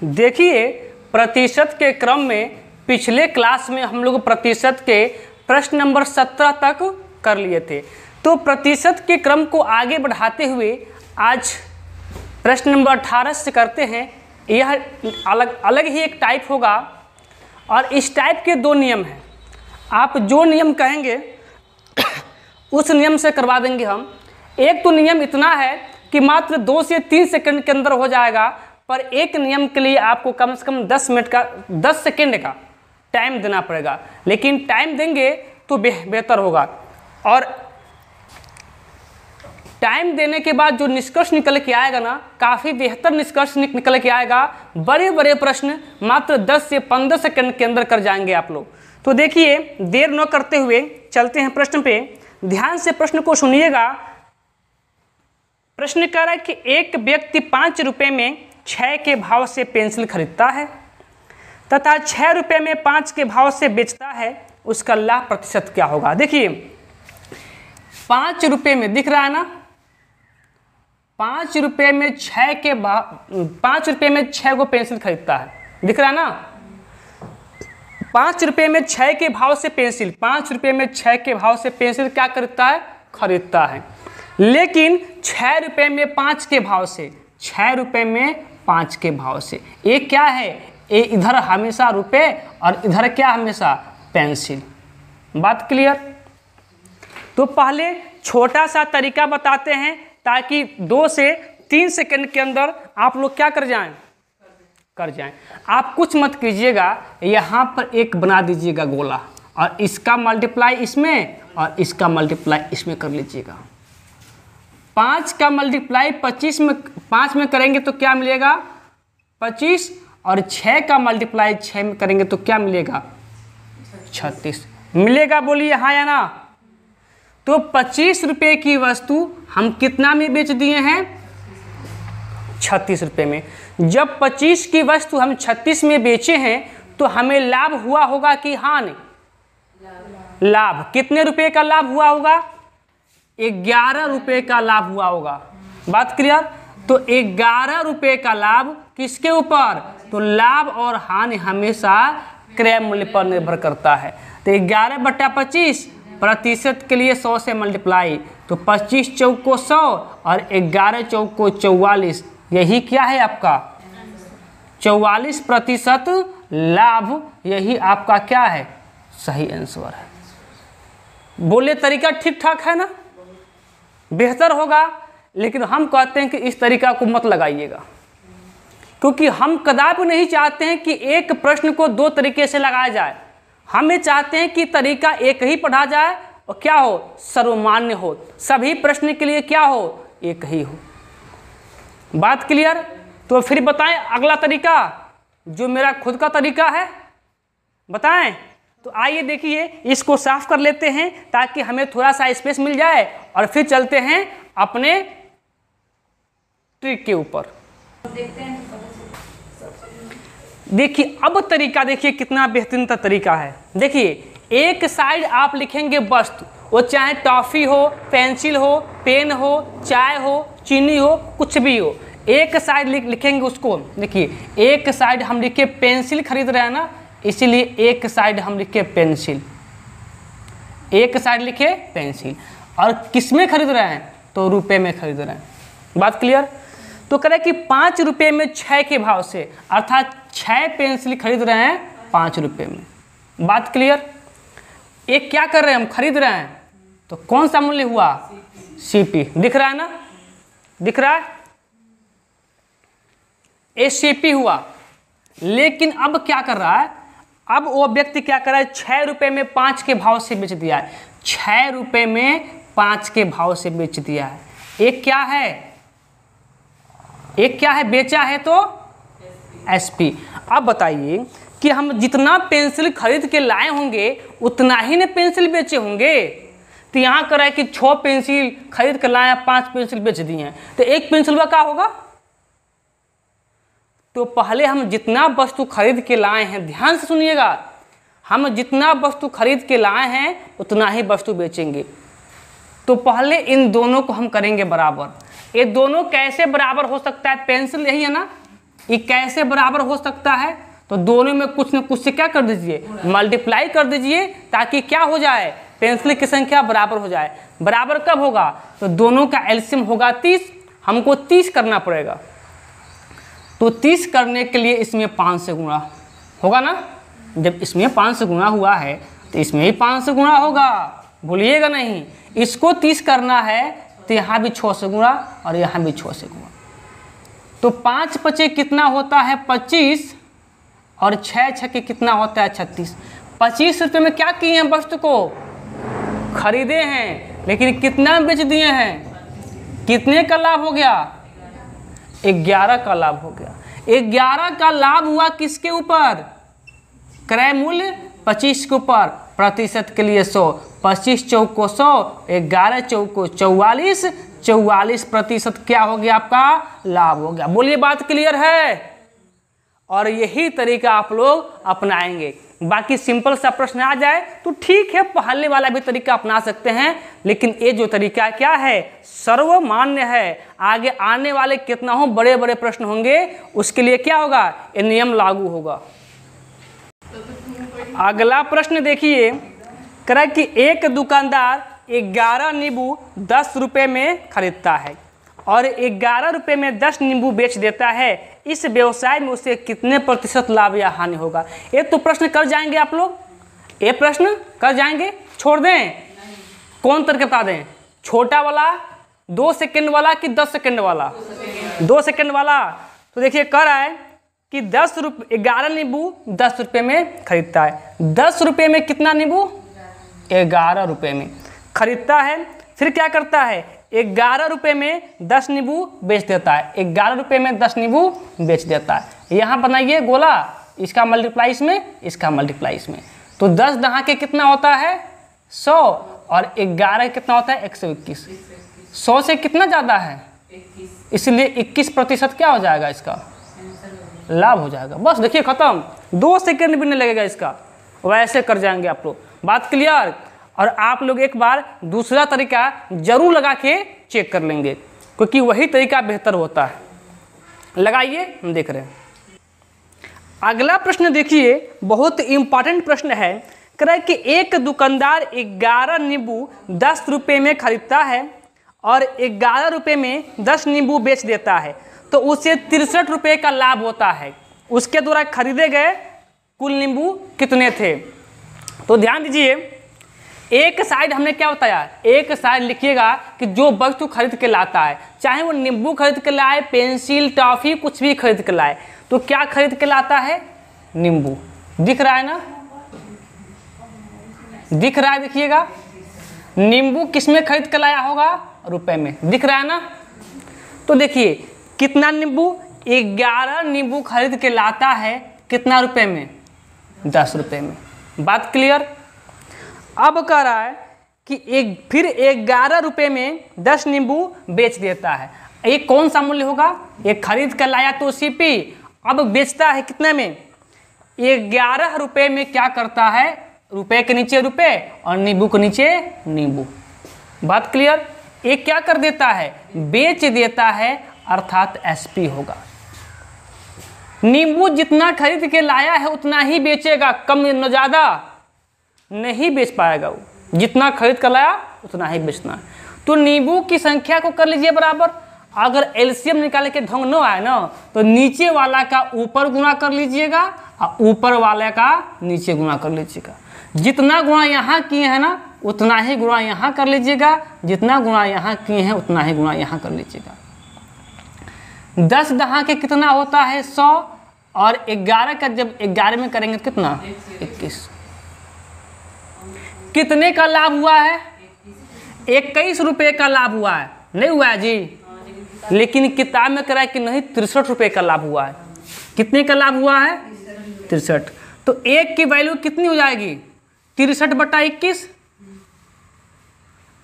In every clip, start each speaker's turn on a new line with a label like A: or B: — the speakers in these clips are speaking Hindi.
A: देखिए, प्रतिशत के क्रम में पिछले क्लास में हम लोग प्रतिशत के प्रश्न नंबर 17 तक कर लिए थे। तो प्रतिशत के क्रम को आगे बढ़ाते हुए आज प्रश्न नंबर 18 से करते हैं। यह अलग अलग ही एक टाइप होगा और इस टाइप के 2 नियम हैं। आप जो नियम कहेंगे उस नियम से करवा देंगे हम। एक तो नियम इतना है कि मात्र 2 से 3 सेकंड के अंदर हो जाएगा, पर एक नियम के लिए आपको कम से कम 10 सेकंड का टाइम देना पड़ेगा। लेकिन टाइम देंगे तो बेहतर होगा, और टाइम देने के बाद जो निष्कर्ष निकल के आएगा ना, काफ़ी बेहतर निष्कर्ष निकल के आएगा। बड़े बड़े प्रश्न मात्र 10 से 15 सेकंड के अंदर कर जाएंगे आप लोग। तो देखिए, देर न करते हुए चलते हैं प्रश्न पे। ध्यान से प्रश्न को सुनिएगा। प्रश्न कह रहा है कि एक व्यक्ति 5 रुपये में 6 के भाव से पेंसिल खरीदता है तथा 6 रुपये में 5 के भाव से बेचता है, उसका लाभ प्रतिशत क्या होगा। देखिए, 5 रुपये में दिख रहा है ना, 5 रुपये में 6 के भाव, 5 रुपये में 6 को पेंसिल खरीदता है, दिख रहा है ना। 5 रुपये में 6 के भाव से पेंसिल, 5 रुपये में 6 के भाव से पेंसिल क्या करता है, खरीदता है। लेकिन 6 रुपये में 5 के भाव से, 6 रुपये में 5 के भाव से, ये क्या है, ये इधर हमेशा रुपये और इधर क्या हमेशा पेंसिल। बात क्लियर। तो पहले छोटा सा तरीका बताते हैं ताकि 2 से 3 सेकंड के अंदर आप लोग क्या कर जाएं। आप कुछ मत कीजिएगा, यहाँ पर एक बना दीजिएगा गोला और इसका मल्टीप्लाई इसमें और इसका मल्टीप्लाई इसमें कर लीजिएगा। 5 का मल्टीप्लाई 25 में, 5 में करेंगे तो क्या मिलेगा 25, और 6 का मल्टीप्लाई 6 में करेंगे तो क्या मिलेगा 36 मिलेगा। बोलिए हाँ या ना। तो 25 रुपये की वस्तु हम कितना में बेच दिए हैं, 36 रुपये में। जब 25 की वस्तु हम 36 में बेचे हैं तो हमें लाभ हुआ होगा कि हानि, लाभ। कितने रुपए का लाभ हुआ होगा, 11 रुपये का लाभ हुआ होगा। बात क्लियर। तो 11 रुपये का लाभ किसके ऊपर, तो लाभ और हानि हमेशा क्रय मूल्य पर निर्भर करता है। तो 11/25 प्रतिशत के लिए 100 से मल्टीप्लाई, तो 25 चौको 100 और 11 चौको 44, यही क्या है आपका 44% लाभ, यही आपका क्या है, सही आंसर है। बोले तरीका ठीक ठाक है ना, बेहतर होगा। लेकिन हम कहते हैं कि इस तरीका को मत लगाइएगा, क्योंकि हम कदापि नहीं चाहते हैं कि एक प्रश्न को 2 तरीके से लगाया जाए। हम ये चाहते हैं कि तरीका एक ही पढ़ा जाए और क्या हो, सर्वमान्य हो, सभी प्रश्न के लिए क्या हो, एक ही हो। बात क्लियर। तो फिर बताएं अगला तरीका, जो मेरा खुद का तरीका है, बताएं। तो आइए देखिए, इसको साफ कर लेते हैं ताकि हमें थोड़ा सा स्पेस मिल जाए, और फिर चलते हैं अपने ट्रिक के ऊपर। देखिए अब तरीका देखिए कितना बेहतरीन तरीका है। देखिए, एक साइड आप लिखेंगे वस्तु, वो चाहे टॉफ़ी हो, पेंसिल हो, पेन हो, चाय हो, चीनी हो, कुछ भी हो, एक साइड लिखेंगे उसको। देखिए, एक साइड हम लिखे पेंसिल खरीद रहे हैं ना, इसीलिए एक साइड हम लिखे पेंसिल, एक साइड लिखे पेंसिल। और किस में खरीद रहे हैं, तो रुपए में खरीद रहे हैं। बात क्लियर। तो कह रहे कि 5 रुपये में 6 के भाव से, अर्थात 6 पेंसिल खरीद रहे हैं 5 रुपये में। बात क्लियर। एक क्या कर रहे हैं, हम खरीद रहे हैं, तो कौन सा मूल्य हुआ, सीपी। दिख रहा है ना, दिख रहा है, ये सीपी हुआ। लेकिन अब क्या कर रहा है, अब वो व्यक्ति क्या कर रहा है, 6 रुपये में 5 के भाव से बेच दिया है, 6 रुपये में 5 के भाव से बेच दिया है। एक क्या है, एक क्या है, बेचा है तो एसपी। अब बताइए कि हम जितना पेंसिल खरीद के लाए होंगे उतना ही ने पेंसिल बेचे होंगे। तो यहाँ कर रहा है कि 6 पेंसिल खरीद कर लाए, 5 पेंसिल बेच दिए हैं, तो एक पेंसिल का क्या होगा। तो पहले हम जितना वस्तु खरीद के लाए हैं, ध्यान से सुनिएगा, हम जितना वस्तु खरीद के लाए हैं उतना ही वस्तु बेचेंगे। तो पहले इन दोनों को हम करेंगे बराबर। ये दोनों कैसे बराबर हो सकता है, पेंसिल यही है ना, ये कैसे बराबर हो सकता है? तो दोनों में कुछ न कुछ से क्या कर दीजिए, मल्टीप्लाई कर दीजिए, ताकि क्या हो जाए, पेंसिल की संख्या बराबर हो जाए। बराबर कब होगा? तो दोनों का एलसीएम होगा 30, हमको 30 करना पड़ेगा। तो 30 करने के लिए इसमें 5 से गुणा होगा ना। जब इसमें 5 से गुणा हुआ है तो इसमें ही 5 से गुणा होगा, भूलिएगा नहीं। इसको 30 करना है तो यहाँ भी 6 से गुणा और यहाँ भी 6 से गुणा। तो 5 पचे कितना होता है 25 और 6 छके कितना होता है 36। 25 रुपये में क्या किए हैं, वस्तु को खरीदे हैं, लेकिन कितना बेच दिए हैं, कितने का लाभ हो गया, 11 का लाभ हो गया। 11 का लाभ हुआ किसके ऊपर, क्रय मूल्य 25 के ऊपर, प्रतिशत के लिए 100, 25 चौको 100, 11 चौको 44, 44% क्या हो गया, आपका लाभ हो गया। बोलिए बात क्लियर है? और यही तरीका आप लोग अपनाएंगे। बाकी सिंपल सा प्रश्न आ जाए तो ठीक है, पहले वाला भी तरीका अपना सकते हैं, लेकिन ये जो तरीका क्या है, सर्वमान्य है। आगे आने वाले कितना हो बड़े बड़े प्रश्न होंगे, उसके लिए क्या होगा, ये नियम लागू होगा। अगला प्रश्न देखिए, कह रहा है कि एक दुकानदार 11 नींबू 10 रुपये में खरीदता है और 11 रुपये में 10 नींबू बेच देता है। इस व्यवसाय में उसे कितने प्रतिशत लाभ या हानि होगा? ये तो प्रश्न कर जाएंगे आप लोग, ये प्रश्न कर जाएंगे, छोड़ दें? कौन तरीका बता दें, छोटा वाला 2 सेकंड वाला कि 10 सेकंड वाला? 2 सेकंड वाला। तो देखिए कह रहा है कि 11 नींबू 10 रुपये में खरीदता है। 10 रुपये में कितना नींबू, 11 रुपये में खरीदता है। फिर क्या करता है, 11 रुपये में 10 नींबू बेच देता है। 11 रुपये में 10 नींबू बेच देता है। यहाँ बनाइए गोला, इसका मल्टीप्लाई इसमें, इसका मल्टीप्लाई इसमें। तो 10 दहा के कितना होता है 100 और 11 कितना होता है 121। 100 से कितना ज़्यादा है, इसलिए 21% क्या हो जाएगा, इसका लाभ हो जाएगा। बस देखिए खत्म, 2 सेकंड भी नहीं लगेगा इसका, वैसे कर जाएंगे आप लोग। बात क्लियर? और आप लोग एक बार दूसरा तरीका जरूर लगा के चेक कर लेंगे, क्योंकि वही तरीका बेहतर होता है। लगाइए, हम देख रहे हैं। अगला प्रश्न देखिए, बहुत इंपॉर्टेंट प्रश्न है। कह रहा है कि एक दुकानदार 11 नींबू 10 रुपये में खरीदता है और 11 रुपये में 10 नींबू बेच देता है, तो उसे 63 रुपये का लाभ होता है। उसके द्वारा खरीदे गए कुल नींबू कितने थे? तो ध्यान दीजिए, एक साइड हमने क्या बताया, एक साइड लिखिएगा कि जो वस्तु खरीद के लाता है, चाहे वो नींबू खरीद के लाए, पेंसिल, टॉफी, कुछ भी खरीद के लाए, तो क्या खरीद के लाता है, नींबू। दिख रहा है ना, दिख रहा है, देखिएगा नींबू किस में खरीद के लाया होगा, रुपए में। दिख रहा है ना। तो देखिए कितना नींबू, 11 नींबू खरीद के लाता है, कितना रुपए में, 10 रुपये में। बात क्लियर? अब कह रहा है कि फिर 11 रुपये में 10 नींबू बेच देता है। ये कौन सा मूल्य होगा, ये खरीद कर लाया तो सीपी, अब बेचता है कितने में, 11 रुपये में क्या करता है, रुपए के नीचे रुपए और नींबू के नीचे नींबू। बात क्लियर? ये क्या कर देता है, बेच देता है, अर्थात एसपी होगा। नींबू जितना खरीद के लाया है उतना ही बेचेगा, कम न ज़्यादा नहीं बेच पाएगा। वो जितना खरीद कर लाया उतना ही बेचना है। तो नींबू की संख्या को कर लीजिए बराबर। अगर एलसीएम निकालने के ढंग न आए ना, तो नीचे वाला का ऊपर गुणा कर लीजिएगा और ऊपर वाले का नीचे गुणा कर लीजिएगा। जितना गुणा यहाँ किए हैं ना, उतना ही गुणा यहाँ कर लीजिएगा, जितना गुणा यहाँ किए हैं उतना ही गुणा यहाँ कर लीजिएगा। 10 दहा के कितना होता है 100 और 11 का जब 11 में करेंगे तो कितना, 21। कितने का लाभ हुआ है, 21 रुपये का लाभ हुआ है, नहीं हुआ है जी? लेकिन किताब में करा है कि नहीं, 63 रुपये का लाभ हुआ है। कितने का लाभ हुआ है, 63। तो 1 की वैल्यू कितनी हो जाएगी, 63/21,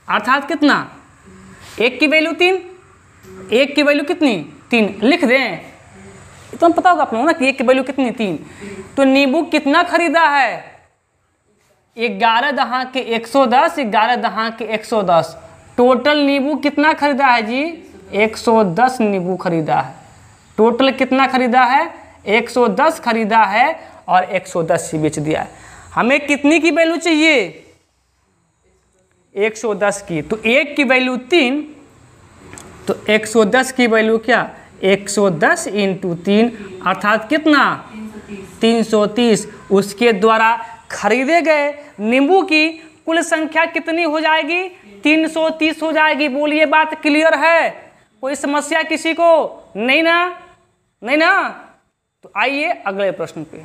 A: अर्थात कितना, 1 की वैल्यू 3। 1 की वैल्यू कितनी, 3 लिख दें, तो हम पता होगा आप लोगों ना कि 1 की वैल्यू कितनी, 3। तो नींबू कितना खरीदा है, 11 दहा के 110, 11 दहा के 110। टोटल नींबू कितना खरीदा है जी, 110 नींबू खरीदा है। टोटल कितना खरीदा है? 110 खरीदा है और 110 ही बेच दिया है। हमें कितनी की वैल्यू चाहिए? 110 की। तो 1 की वैल्यू 3, तो 110 की वैल्यू क्या? 110 इंटू 3 अर्थात कितना? 330। उसके द्वारा खरीदे गए नींबू की कुल संख्या कितनी हो जाएगी? 330 हो जाएगी। बोलिए बात क्लियर है? कोई समस्या किसी को? नहीं ना? नहीं ना? तो आइए अगले प्रश्न पे।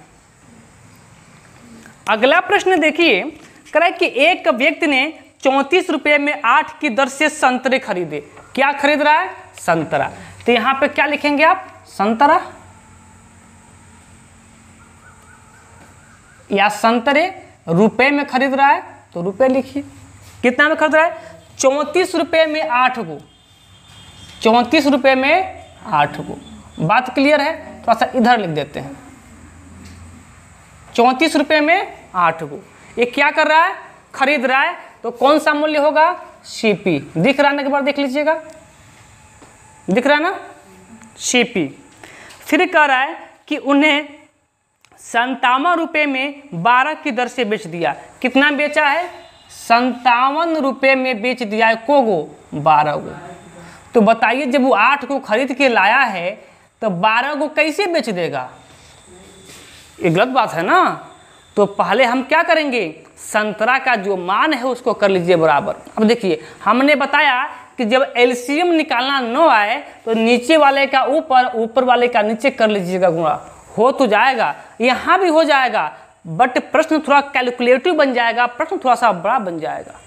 A: अगला प्रश्न देखिए, कह रहा है कि एक व्यक्ति ने 34 रुपये में 8 की दर से संतरे खरीदे। क्या खरीद रहा है? संतरा। तो यहां पे क्या लिखेंगे आप? संतरा या संतरे रुपए में खरीद रहा है तो रुपए लिखिए। कितना में खरीद रहा है? 34 रुपये में 8 को। 34 रुपये में 8 को। बात क्लियर है? थोड़ा सा इधर लिख देते हैं। 34 रुपये में 8 को। ये क्या कर रहा है? खरीद रहा है। तो कौन सा मूल्य होगा? सीपी। दिख रहा है ना? एक बार देख लीजिएगा, दिख रहा है ना? सीपी। फिर कह रहा है कि उन्हें 57 रुपये में 12 की दर से बेच दिया। कितना बेचा है? 57 रुपये में बेच दिया है। को गो? 12 गो। तो बताइए, जब वो 8 को खरीद के लाया है तो 12 को कैसे बेच देगा? ये गलत बात है ना? तो पहले हम क्या करेंगे? संतरा का जो मान है उसको कर लीजिए बराबर। अब देखिए, हमने बताया कि जब एलसीएम निकालना न आए तो नीचे वाले का ऊपर, ऊपर वाले का नीचे कर लीजिएगा गुणा। हो तो जाएगा, यहाँ भी हो जाएगा, बट प्रश्न थोड़ा कैलकुलेटिव बन जाएगा, प्रश्न थोड़ा सा बड़ा बन जाएगा।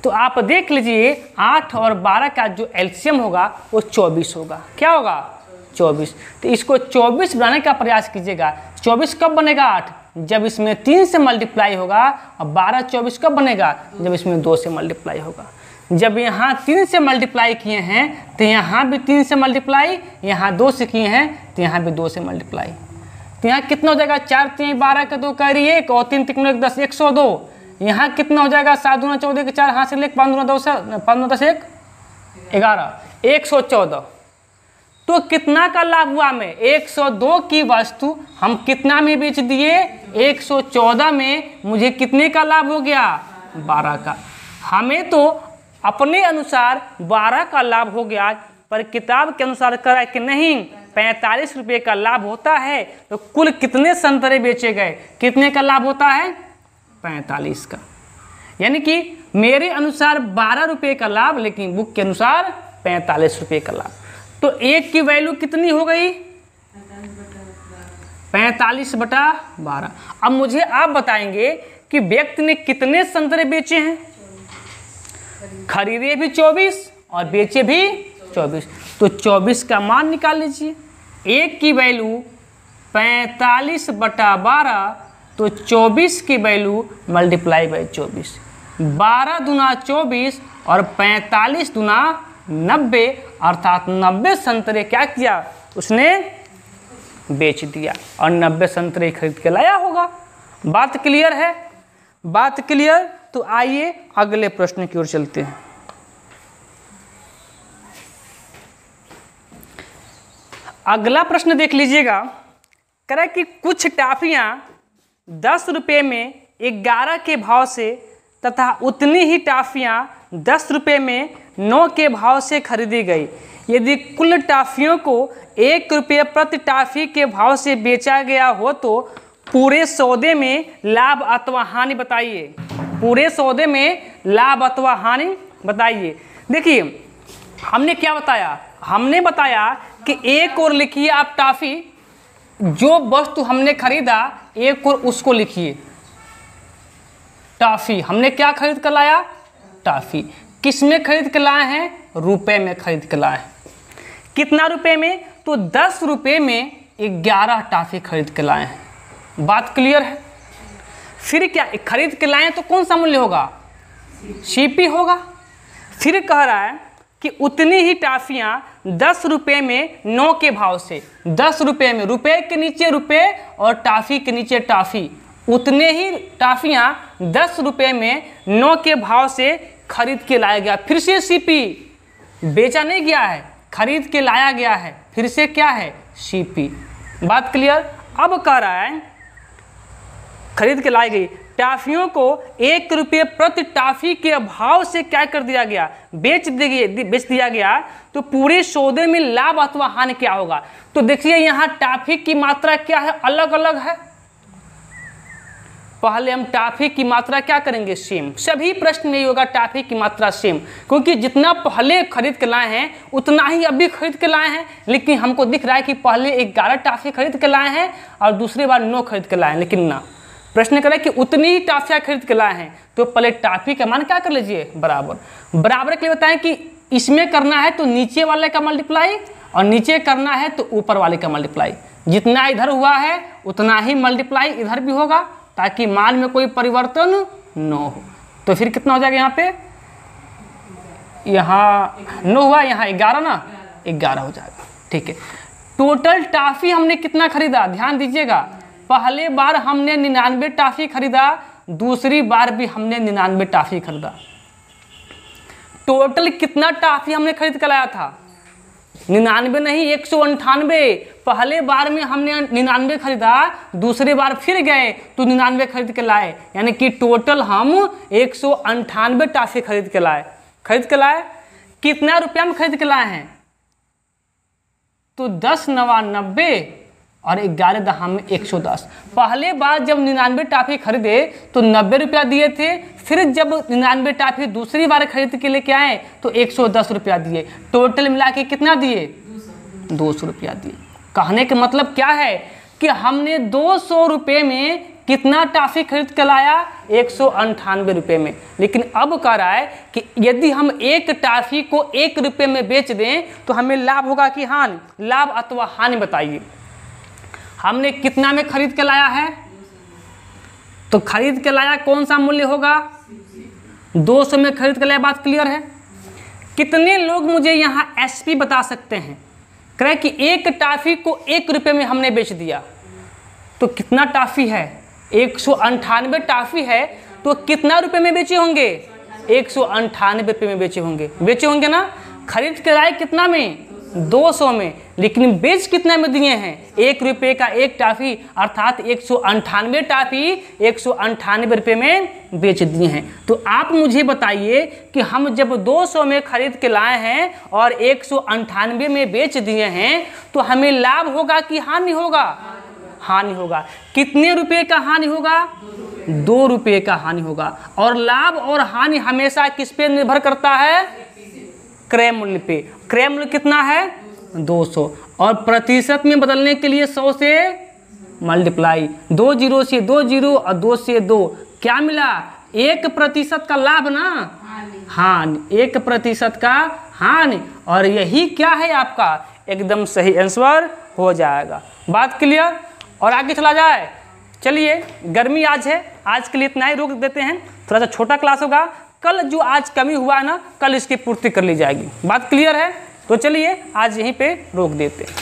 A: तो आप देख लीजिए, 8 और 12 का जो एलसीएम होगा वो 24 होगा। क्या होगा? 24। तो इसको 24 बनाने का प्रयास कीजिएगा। 24 कब बनेगा? 8 जब इसमें 3 से मल्टीप्लाई होगा, और 12 24 कब बनेगा? जब इसमें 2 से मल्टीप्लाई होगा। जब यहाँ 3 से मल्टीप्लाई किए हैं तो यहाँ भी 3 से मल्टीप्लाई, यहाँ 2 से किए हैं तो यहाँ भी 2 से मल्टीप्लाई। तो यहाँ कितना हो जाएगा? 4 3 12 का 2 कैरी 1 और 3 3 1 10, 102। यहाँ कितना हो जाएगा? 7 दूना 14 के 4, हाथ से लेकर 5 दूना 2 5 दूना 10 1 11, 114। तो कितना का लाभ हुआ हमें? 102 की वस्तु हम कितना में बेच दिए? 114 में। मुझे कितने का लाभ हो गया? 12 का। हमें तो अपने अनुसार 12 का लाभ हो गया, पर किताब के अनुसार कह रहा है कि नहीं, 45 रुपये का लाभ होता है। तो कुल कितने संतरे बेचे गए? कितने का लाभ होता है? 45 का। यानी कि मेरे अनुसार 12 रुपये का लाभ, लेकिन बुक के अनुसार 45 रुपये का लाभ। तो 1 की वैल्यू कितनी हो गई? 45/12। अब मुझे आप बताएंगे कि व्यक्ति ने कितने संतरे बेचे हैं? खरीदे भी 24 और बेचे भी 24। तो 24 का मान निकाल लीजिए। 1 की वैल्यू 45/12, तो 24 की वैल्यू मल्टीप्लाई बाई 24। 12 दूना 24 और 45 दूना 90, अर्थात 90 संतरे क्या किया? उसने बेच दिया और 90 संतरे खरीद के लाया होगा। बात क्लियर है? बात क्लियर? तो आइए अगले प्रश्न की ओर चलते हैं। अगला प्रश्न देख लीजिएगा। कह रहा है कि कुछ टाफियां 10 रुपये में 11 के भाव से तथा उतनी ही टाफियां 10 रुपये में 9 के भाव से खरीदी गई। यदि कुल टाफियों को 1 रुपये प्रति टाफी के भाव से बेचा गया हो तो पूरे सौदे में लाभ अथवा हानि बताइए। पूरे सौदे में लाभ अथवा हानि बताइए। देखिए, हमने क्या बताया? हमने बताया कि एक और लिखिए आप टाफी, जो वस्तु हमने खरीदा एक और उसको लिखिए टाफी। हमने क्या खरीद कर लाया? टाफी। किस में खरीद कर लाए हैं? रुपए में खरीद कर लाए हैं। कितना रुपए में? तो 10 रुपये में 11 टाफी खरीद के लाए हैं। बात क्लियर है? फिर क्या खरीद के लाए तो कौन सा मूल्य होगा? सीपी होगा। फिर कह रहा है कि उतनी ही टाफियां 10 रुपये में 9 के भाव से, 10 रुपये में, रुपए के नीचे रुपए और टाफी के नीचे टाफी, उतने ही टाफियां 10 रुपये में 9 के भाव से खरीद के लाया गया। फिर से सीपी बेचा नहीं गया है, खरीद के लाया गया है, फिर से क्या है, सीपी। बात क्लियर। अब कह रहा है खरीद के लाई गई टाफियों को 1 रुपये प्रति टाफी के भाव से क्या कर दिया गया, बेच दिया गया, तो पूरे सौदे में लाभ अथवा हानि क्या होगा। तो देखिए यहाँ टाफी की मात्रा क्या है, अलग अलग है। पहले हम टाफी की मात्रा क्या करेंगे, सेम। सभी प्रश्न में होगा टाफी की मात्रा सेम, क्योंकि जितना पहले खरीद के लाए हैं उतना ही अभी खरीद के लाए हैं। लेकिन हमको दिख रहा है कि पहले 11 टाफी खरीद के लाए हैं और दूसरी बार 9 खरीद के लाए हैं, लेकिन ना, प्रश्न करें कि उतनी ही टाफियाँ खरीद के लाए हैं, तो पहले टाफी का मान क्या कर लीजिए, बराबर। बराबर के लिए बताएं कि इसमें करना है तो नीचे वाले का मल्टीप्लाई और नीचे करना है तो ऊपर वाले का मल्टीप्लाई। जितना इधर हुआ है उतना ही मल्टीप्लाई इधर भी होगा, ताकि मान में कोई परिवर्तन न हो। तो फिर कितना हो जाएगा यहाँ पे, यहाँ 9 हुआ, यहाँ 11 ना, 11 हो जाएगा। ठीक है। टोटल टाफी हमने कितना खरीदा, ध्यान दीजिएगा। पहले बार हमने 99 टाफी खरीदा, दूसरी बार भी हमने 99 टाफी खरीदा। टोटल कितना टाफी हमने खरीद कर लाया था, 99 नहीं, 198। पहले बार में हमने 99 खरीदा, दूसरी बार फिर गए तो 99 खरीद के लाए, यानी कि टोटल हम 198 टाफी खरीद के लाए। कितना रुपया में खरीद के लाए हैं, तो 10 नवा 90 और 11 दहा में 110। पहले बार जब 99 टाफी खरीदे तो 90 रुपया दिए थे, फिर जब 99 टाफी दूसरी बार खरीद के लेके आए तो 110 रुपया दिए। टोटल मिला के कितना दिए, 200 रुपया दिए। कहने का मतलब क्या है कि हमने 200 रुपये में कितना टाफी खरीद के लाया, 198 रुपये में। लेकिन अब कह रहा है कि यदि हम एक टाफी को 1 रुपये में बेच दें तो हमें लाभ होगा कि हानि, लाभ अथवा हानि बताइए। हमने कितना में खरीद के लाया है, तो खरीद के लाया कौन सा मूल्य होगा, 200 में खरीद के लाया। बात क्लियर है। कितने लोग मुझे यहाँ एसपी बता सकते हैं, कह कि एक टाफी को 1 रुपये में हमने बेच दिया, तो कितना टाफी है, 198 टाफी है, तो कितना रुपए में बेचे होंगे, 198 रुपये में बेचे होंगे ना। खरीद के लाए कितना में, 200 में, लेकिन बेच कितना में दिए हैं, 1 रुपये का एक टाफी, अर्थात 198 टाफी 198 रुपये में बेच दिए हैं। तो आप मुझे बताइए कि हम जब 200 में खरीद के लाए हैं और 198 में बेच दिए हैं, तो हमें लाभ होगा कि हानि होगा, हानि होगा। कितने रुपए का हानि होगा, 2 रुपये का हानि होगा। और लाभ और हानि हमेशा किस पे निर्भर करता है, क्रय मूल्य पे। क्रय मूल्य कितना है, 200, और प्रतिशत में बदलने के लिए 100 से मल्टीप्लाई, 2 0 से 2 0 और 2 से 2, क्या मिला, 1% का लाभ ना, हानि, 1% का हानि। और यही क्या है आपका एकदम सही आंसर हो जाएगा। बात क्लियर। और आगे चला जाए, चलिए गर्मी आज है, आज के लिए इतना ही रोक देते हैं, थोड़ा सा छोटा क्लास होगा। कल जो आज कमी हुआ है ना, कल इसकी पूर्ति कर ली जाएगी। बात क्लियर है। तो चलिए आज यहीं पे रोक देते हैं।